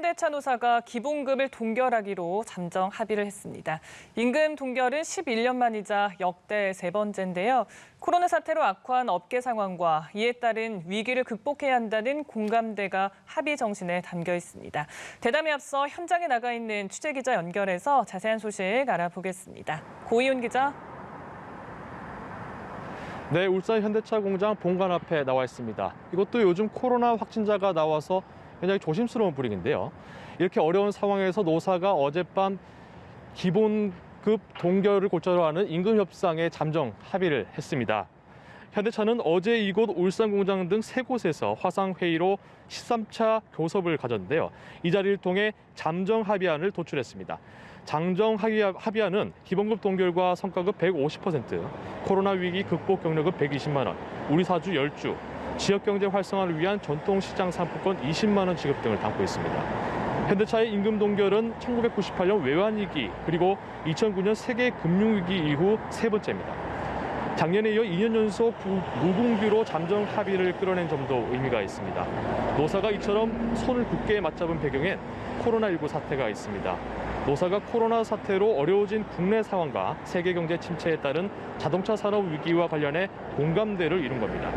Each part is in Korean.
현대차 노사가 기본급을 동결하기로 잠정 합의를 했습니다. 임금 동결은 11년 만이자 역대 세 번째인데요. 코로나 사태로 악화한 업계 상황과 이에 따른 위기를 극복해야 한다는 공감대가 합의 정신에 담겨 있습니다. 대담에 앞서 현장에 나가 있는 취재기자 연결해서 자세한 소식 알아보겠습니다. 고이훈 기자. 네, 울산 현대차 공장 본관 앞에 나와 있습니다. 이것도 요즘 코로나 확진자가 나와서 굉장히 조심스러운 분위기인데요. 이렇게 어려운 상황에서 노사가 어젯밤 기본급 동결을 골자로 하는 임금 협상에 잠정 합의를 했습니다. 현대차는 어제 이곳 울산 공장 등 세 곳에서 화상회의로 13차 교섭을 가졌는데요. 이 자리를 통해 잠정 합의안을 도출했습니다. 잠정 합의안은 기본급 동결과 성과급 150%, 코로나 위기 극복 경력급 120만 원, 우리 사주 10주, 지역경제 활성화를 위한 전통시장 상품권 20만 원 지급 등을 담고 있습니다. 현대차의 임금 동결은 1998년 외환위기 그리고 2009년 세계 금융위기 이후 세 번째입니다. 작년에 이어 2년 연속 무분기로 잠정 합의를 끌어낸 점도 의미가 있습니다. 노사가 이처럼 손을 굳게 맞잡은 배경엔 코로나19 사태가 있습니다. 노사가 코로나 사태로 어려워진 국내 상황과 세계 경제 침체에 따른 자동차 산업 위기와 관련해 공감대를 이룬 겁니다.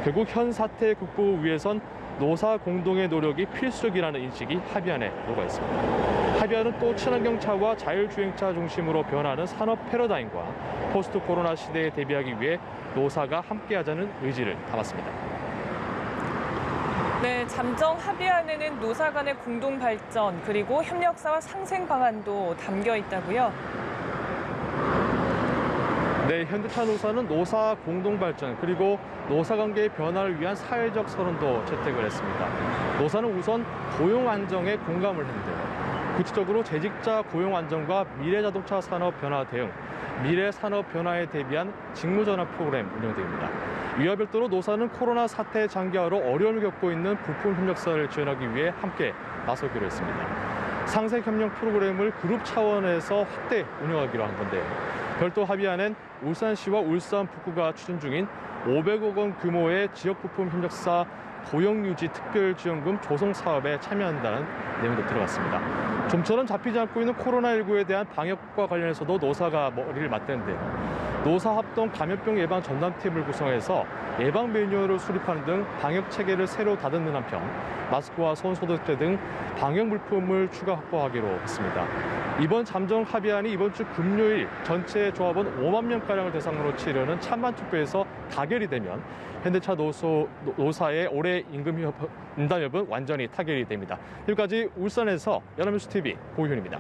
결국 현 사태 극복을 위해선 노사 공동의 노력이 필수적이라는 인식이 합의안에 녹아 있습니다. 합의안은 또 친환경차와 자율주행차 중심으로 변하는 산업 패러다임과 포스트 코로나 시대에 대비하기 위해 노사가 함께하자는 의지를 담았습니다. 네, 잠정 합의안에는 노사 간의 공동 발전 그리고 협력사와 상생 방안도 담겨 있다고요? 네, 현대차 노사는 노사 공동 발전 그리고 노사 관계의 변화를 위한 사회적 선언도 채택을 했습니다. 노사는 우선 고용 안정에 공감을 했는데요. 구체적으로 재직자 고용 안정과 미래 자동차 산업 변화 대응, 미래 산업 변화에 대비한 직무 전환 프로그램 운영됩니다. 이와 별도로 노사는 코로나 사태 장기화로 어려움을 겪고 있는 부품 협력사를 지원하기 위해 함께 나서기로 했습니다. 상생 협력 프로그램을 그룹 차원에서 확대 운영하기로 한 건데요. 별도 합의안엔 울산시와 울산북구가 추진 중인 500억 원 규모의 지역 부품 협력사 고용 유지 특별 지원금 조성 사업에 참여한다는 내용도 들어갔습니다. 좀처럼 잡히지 않고 있는 코로나19에 대한 방역과 관련해서도 노사가 머리를 맞대는데요. 노사 합동 감염병 예방 전담팀을 구성해서 예방 매뉴얼을 수립하는 등 방역 체계를 새로 다듬는 한편 마스크와 손 소독제 등 방역 물품을 추가 확보하기로 했습니다. 이번 잠정 합의안이 이번 주 금요일 전체 조합원 5만 명가량을 대상으로 치르는 찬반 투표에서 가결이 되면 현대차 노사의 올해 임담협은 완전히 타결이 됩니다. 여기까지 울산에서 연합뉴스TV 고희훈입니다.